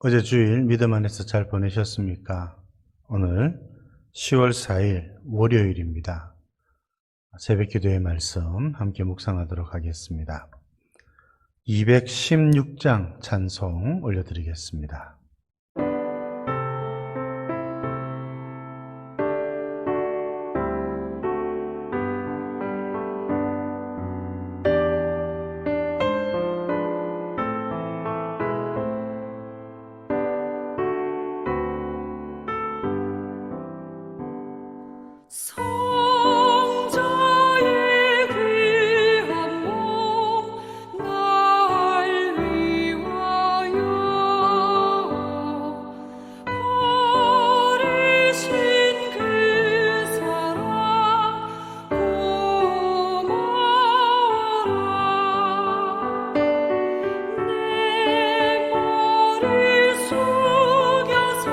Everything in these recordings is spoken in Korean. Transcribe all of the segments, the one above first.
어제 주일 믿음 안에서 잘 보내셨습니까? 오늘 10월 4일 월요일입니다. 새벽 기도의 말씀 함께 묵상하도록 하겠습니다. 216장 찬송 올려드리겠습니다. 성자의 귀한 몸 날 위하여 버리신 그 사랑 고마워라. 내 머리 숙여서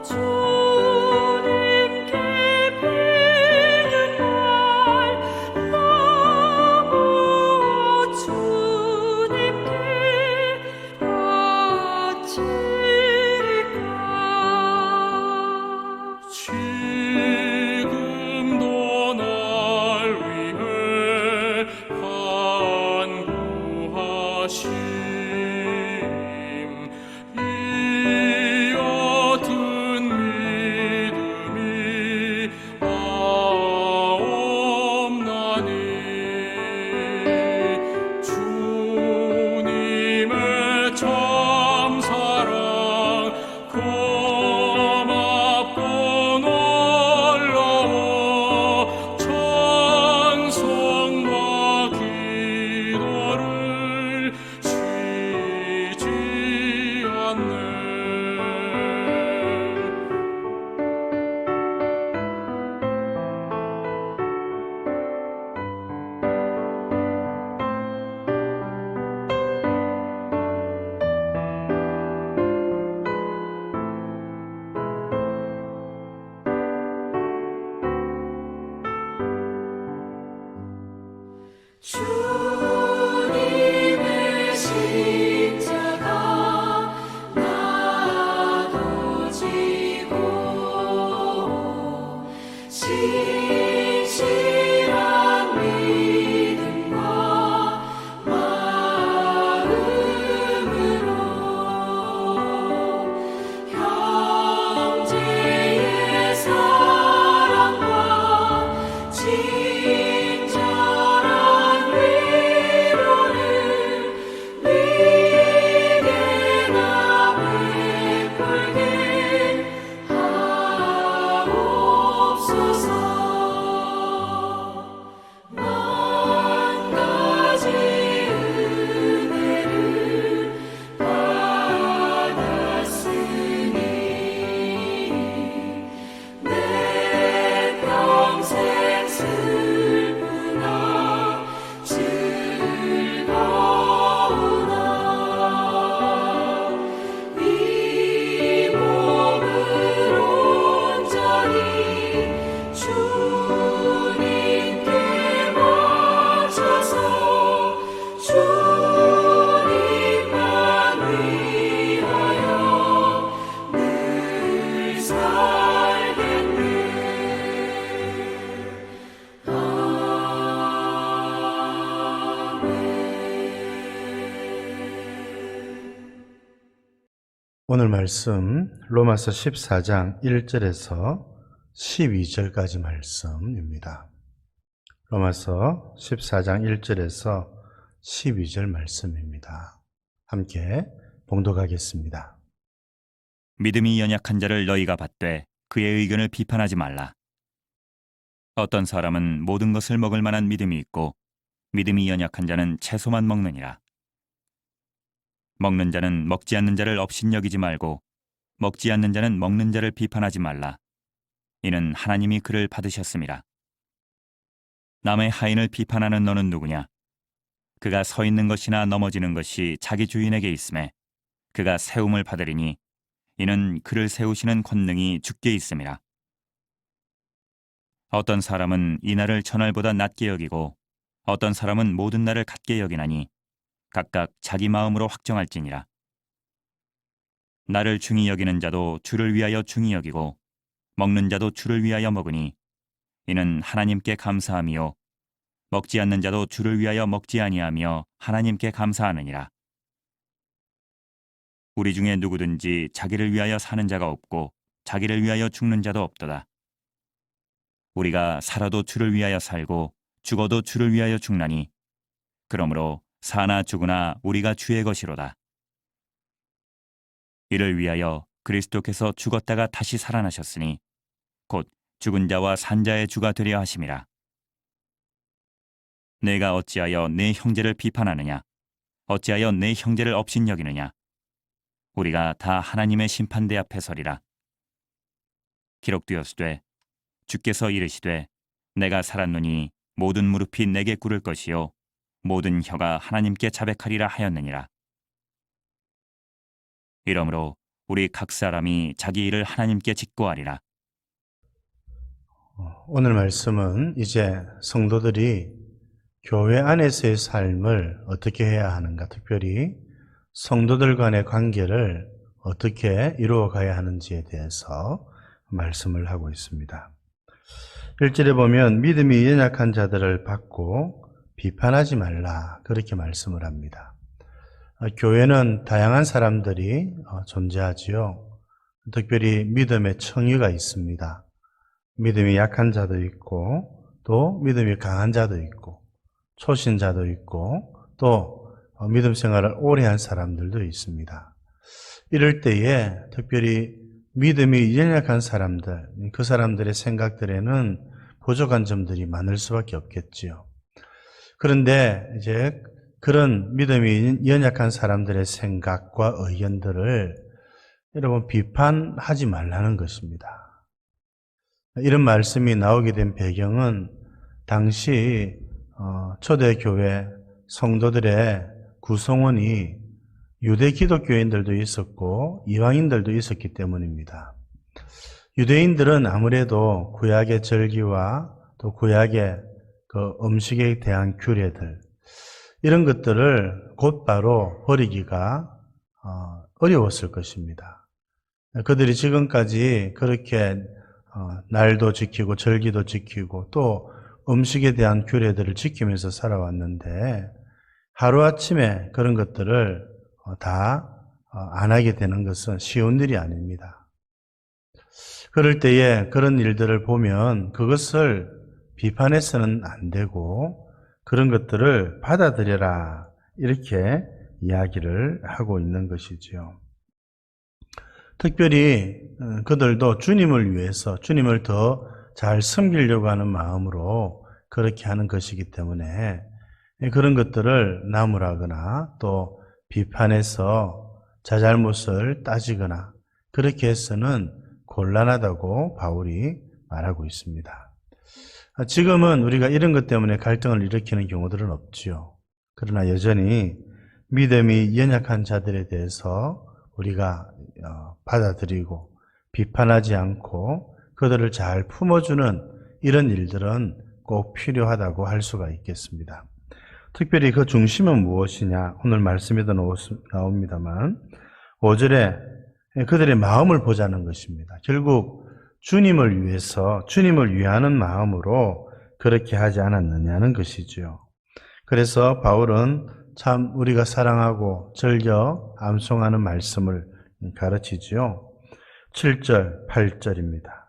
주님께 비는 날 너무 주님께 바치리까. 지금도 날 위해 간구하심 이 옅은 믿음이 없나니 주님의 참사랑 고맙고 놀라워 찬송과 기도를 쉬지 않네. 주님의 십자가 나도 지고 신실한 믿음과 마음으로 형제의 사랑과 친절한 위로를 네게나 베풀게 하옵소서. 만 가지 은혜를 받았으니 내 평생 슬프나 즐거우나 이 몸을 온전히 주님께 바쳐서 주님만 위하여 늘 살겠네. 오늘 말씀 로마서 14장 1절에서 12절까지 말씀입니다. 로마서 14장 1절에서 12절 말씀입니다. 함께 봉독하겠습니다. 믿음이 연약한 자를 너희가 받되 그의 의견을 비판하지 말라. 어떤 사람은 모든 것을 먹을 만한 믿음이 있고 믿음이 연약한 자는 채소만 먹느니라. 먹는 자는 먹지 않는 자를 업신여기지 말고 먹지 않는 자는 먹는 자를 비판하지 말라. 이는 하나님이 그를 받으셨음이라. 남의 하인을 비판하는 너는 누구냐? 그가 서 있는 것이나 넘어지는 것이 자기 주인에게 있음에 그가 세움을 받으리니 이는 그를 세우시는 권능이 주께 있음이라. 어떤 사람은 이 날을 전날보다 낮게 여기고 어떤 사람은 모든 날을 같게 여기나니 각각 자기 마음으로 확정할지니라. 나를 중히 여기는 자도 주를 위하여 중히 여기고 먹는 자도 주를 위하여 먹으니 이는 하나님께 감사함이요 먹지 않는 자도 주를 위하여 먹지 아니하며 하나님께 감사하느니라. 우리 중에 누구든지 자기를 위하여 사는 자가 없고 자기를 위하여 죽는 자도 없도다. 우리가 살아도 주를 위하여 살고 죽어도 주를 위하여 죽나니 그러므로 사나 죽으나 우리가 주의 것이로다. 이를 위하여 그리스도께서 죽었다가 다시 살아나셨으니 곧 죽은 자와 산 자의 주가 되려 하심이라. 내가 어찌하여 내 형제를 비판하느냐? 어찌하여 내 형제를 업신여기느냐? 우리가 다 하나님의 심판대 앞에 서리라. 기록되었으되 주께서 이르시되 내가 살았노니 모든 무릎이 내게 꿇을 것이요 모든 혀가 하나님께 자백하리라 하였느니라. 이러므로 우리 각 사람이 자기 일을 하나님께 직고하리라. 오늘 말씀은 이제 성도들이 교회 안에서의 삶을 어떻게 해야 하는가, 특별히 성도들 간의 관계를 어떻게 이루어가야 하는지에 대해서 말씀을 하고 있습니다. 1절에 보면 믿음이 연약한 자들을 받고 비판하지 말라, 그렇게 말씀을 합니다. 교회는 다양한 사람들이 존재하지요. 특별히 믿음의 층위가 있습니다. 믿음이 약한 자도 있고 또 믿음이 강한 자도 있고 초신자도 있고 또 믿음 생활을 오래 한 사람들도 있습니다. 이럴 때에 특별히 믿음이 연약한 사람들, 그 사람들의 생각들에는 부족한 점들이 많을 수밖에 없겠지요. 그런데 이제 그런 믿음이 연약한 사람들의 생각과 의견들을 여러분 비판하지 말라는 것입니다. 이런 말씀이 나오게 된 배경은 당시 초대교회 성도들의 구성원이 유대 기독교인들도 있었고 이방인들도 있었기 때문입니다. 유대인들은 아무래도 구약의 절기와 또 구약의 그 음식에 대한 규례들, 이런 것들을 곧바로 버리기가 어려웠을 것입니다. 그들이 지금까지 그렇게 날도 지키고 절기도 지키고 또 음식에 대한 규례들을 지키면서 살아왔는데 하루아침에 그런 것들을 다 안 하게 되는 것은 쉬운 일이 아닙니다. 그럴 때에 그런 일들을 보면 그것을 비판해서는 안 되고 그런 것들을 받아들여라, 이렇게 이야기를 하고 있는 것이지요. 특별히 그들도 주님을 위해서 주님을 더 잘 섬기려고 하는 마음으로 그렇게 하는 것이기 때문에 그런 것들을 나무라거나 또 비판해서 자잘못을 따지거나 그렇게 해서는 곤란하다고 바울이 말하고 있습니다. 지금은 우리가 이런 것 때문에 갈등을 일으키는 경우들은 없지요. 그러나 여전히 믿음이 연약한 자들에 대해서 우리가 받아들이고 비판하지 않고 그들을 잘 품어주는 이런 일들은 꼭 필요하다고 할 수가 있겠습니다. 특별히 그 중심은 무엇이냐? 오늘 말씀에도 나옵니다만 5절에 그들의 마음을 보자는 것입니다. 결국 주님을 위해서 주님을 위하는 마음으로 그렇게 하지 않았느냐는 것이죠. 그래서 바울은 참 우리가 사랑하고 즐겨 암송하는 말씀을 가르치지요. 7절, 8절입니다.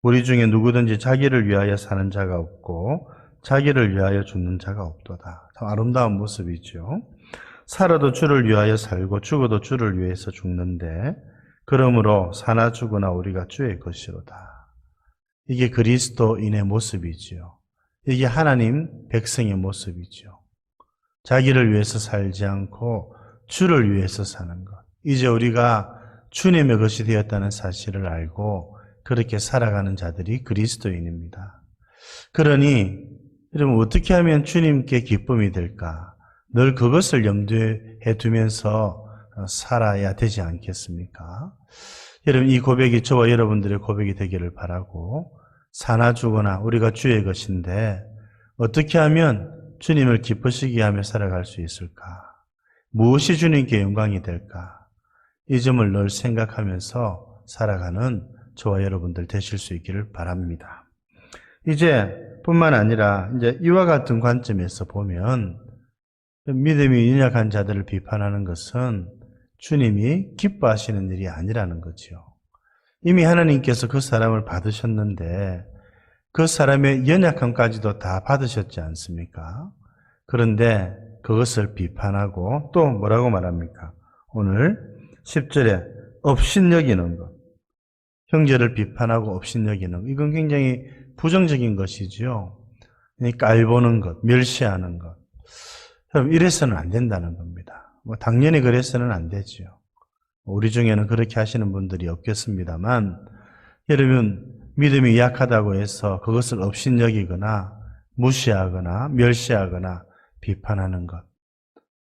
우리 중에 누구든지 자기를 위하여 사는 자가 없고 자기를 위하여 죽는 자가 없도다. 참 아름다운 모습이죠. 살아도 주를 위하여 살고 죽어도 주를 위해서 죽는데 그러므로 사나 죽으나 우리가 주의 것이로다. 이게 그리스도인의 모습이지요. 이게 하나님 백성의 모습이죠. 자기를 위해서 살지 않고 주를 위해서 사는 것. 이제 우리가 주님의 것이 되었다는 사실을 알고 그렇게 살아가는 자들이 그리스도인입니다. 그러니 여러분 어떻게 하면 주님께 기쁨이 될까? 늘 그것을 염두에 두면서 살아야 되지 않겠습니까? 여러분 이 고백이 저와 여러분들의 고백이 되기를 바라고 사나 죽으나 우리가 주의 것인데 어떻게 하면 주님을 기쁘시게 하며 살아갈 수 있을까? 무엇이 주님께 영광이 될까? 이 점을 늘 생각하면서 살아가는 저와 여러분들 되실 수 있기를 바랍니다. 이제 뿐만 아니라 이제 이와 같은 관점에서 보면 믿음이 연약한 자들을 비판하는 것은 주님이 기뻐하시는 일이 아니라는 거죠. 이미 하나님께서 그 사람을 받으셨는데 그 사람의 연약함까지도 다 받으셨지 않습니까? 그런데 그것을 비판하고 또 뭐라고 말합니까? 오늘 10절에 업신여기는 것. 형제를 비판하고 업신여기는 것. 이건 굉장히 부정적인 것이지요. 깔보는 것, 멸시하는 것. 여러분, 이래서는 안 된다는 겁니다. 당연히 그래서는 안 되지요. 우리 중에는 그렇게 하시는 분들이 없겠습니다만, 여러분, 믿음이 약하다고 해서 그것을 업신여기거나 무시하거나 멸시하거나 비판하는 것.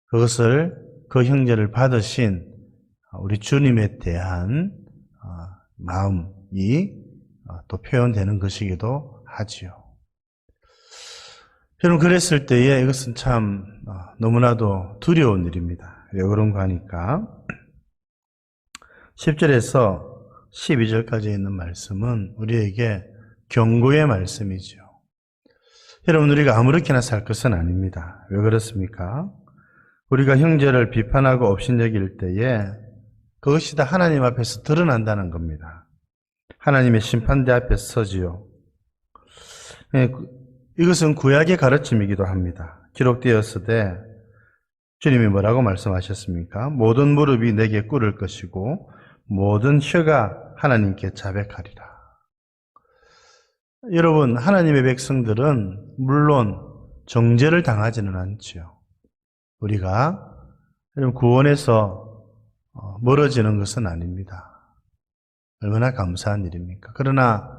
그것을 그 형제를 받으신 우리 주님에 대한 마음이 또 표현되는 것이기도 하지요. 여러분, 그랬을 때에 이것은 참 너무나도 두려운 일입니다. 왜 그런가 하니까 10절에서 12절까지 있는 말씀은 우리에게 경고의 말씀이죠. 여러분, 우리가 아무렇게나 살 것은 아닙니다. 왜 그렇습니까? 우리가 형제를 비판하고 업신여길 때에 그것이 다 하나님 앞에서 드러난다는 겁니다. 하나님의 심판대 앞에 서지요. 이것은 구약의 가르침이기도 합니다. 기록되었으되 주님이 뭐라고 말씀하셨습니까? 모든 무릎이 내게 꿇을 것이고 모든 혀가 하나님께 자백하리라. 여러분, 하나님의 백성들은 물론 정죄를 당하지는 않지요. 우리가 구원에서 멀어지는 것은 아닙니다. 얼마나 감사한 일입니까? 그러나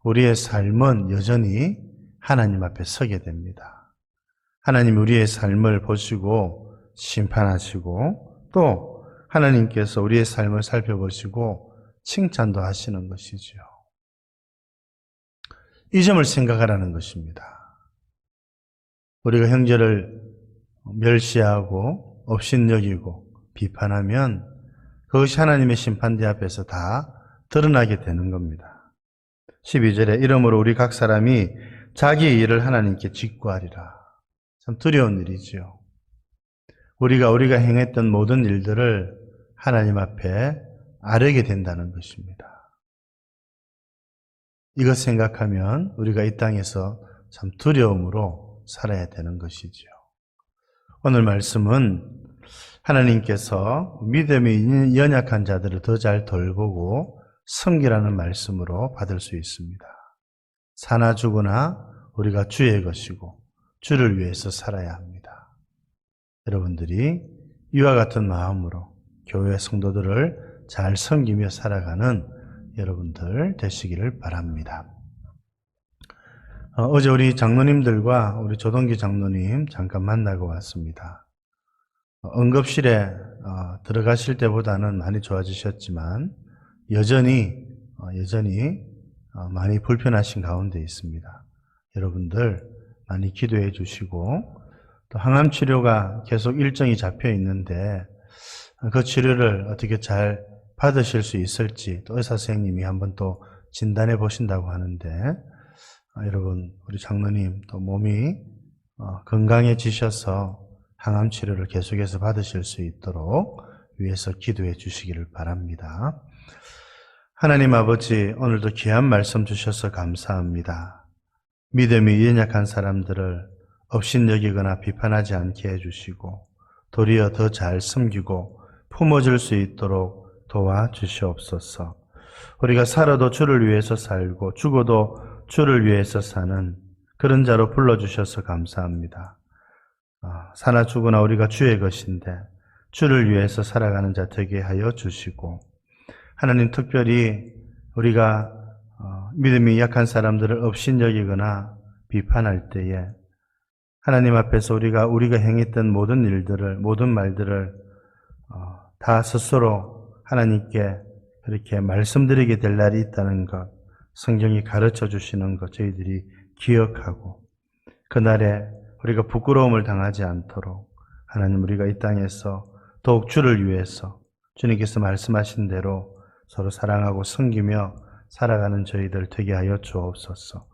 우리의 삶은 여전히 하나님 앞에 서게 됩니다. 하나님 우리의 삶을 보시고 심판하시고 또 하나님께서 우리의 삶을 살펴보시고 칭찬도 하시는 것이지요. 이 점을 생각하라는 것입니다. 우리가 형제를 멸시하고 업신여기고 비판하면 그것이 하나님의 심판대 앞에서 다 드러나게 되는 겁니다. 12절에 이러므로 우리 각 사람이 자기의 일을 하나님께 직구하리라. 참 두려운 일이지요. 우리가 행했던 모든 일들을 하나님 앞에 아뢰게 된다는 것입니다. 이것 생각하면 우리가 이 땅에서 참 두려움으로 살아야 되는 것이지요. 오늘 말씀은 하나님께서 믿음이 연약한 자들을 더 잘 돌보고 섬기라는 말씀으로 받을 수 있습니다. 사나 죽으나 우리가 주의 것이고 주를 위해서 살아야 합니다. 여러분들이 이와 같은 마음으로 교회 성도들을 잘 섬기며 살아가는 여러분들 되시기를 바랍니다. 어제 우리 장로님들과 우리 조동기 장로님 잠깐 만나고 왔습니다. 응급실에 들어가실 때보다는 많이 좋아지셨지만 여전히 많이 불편하신 가운데 있습니다. 여러분들 많이 기도해 주시고 또 항암 치료가 계속 일정이 잡혀 있는데 그 치료를 어떻게 잘 받으실 수 있을지 또 의사 선생님이 한번 또 진단해 보신다고 하는데 여러분 우리 장로님 또 몸이 건강해지셔서 항암 치료를 계속해서 받으실 수 있도록 위해서 기도해 주시기를 바랍니다. 하나님 아버지, 오늘도 귀한 말씀 주셔서 감사합니다. 믿음이 연약한 사람들을 업신여기거나 비판하지 않게 해주시고 도리어 더 잘 섬기고 품어줄 수 있도록 도와주시옵소서. 우리가 살아도 주를 위해서 살고 죽어도 주를 위해서 사는 그런 자로 불러주셔서 감사합니다. 사나 죽으나 우리가 주의 것인데 주를 위해서 살아가는 자 되게 하여 주시고 하나님 특별히 우리가 믿음이 약한 사람들을 업신여기거나 비판할 때에 하나님 앞에서 우리가 행했던 모든 일들을 모든 말들을 다 스스로 하나님께 그렇게 말씀드리게 될 날이 있다는 것 성경이 가르쳐 주시는 것 저희들이 기억하고 그날에 우리가 부끄러움을 당하지 않도록 하나님 우리가 이 땅에서 더욱 주를 위해서 주님께서 말씀하신 대로 서로 사랑하고 섬기며 살아가는 저희들 되게 하여 주옵소서.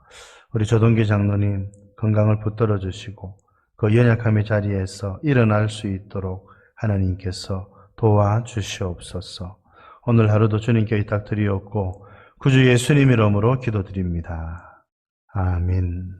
우리 조동기 장로님 건강을 붙들어 주시고 그 연약함의 자리에서 일어날 수 있도록 하나님께서 도와주시옵소서. 오늘 하루도 주님께 의탁드리옵고 구주 예수님 이름으로 기도드립니다. 아멘.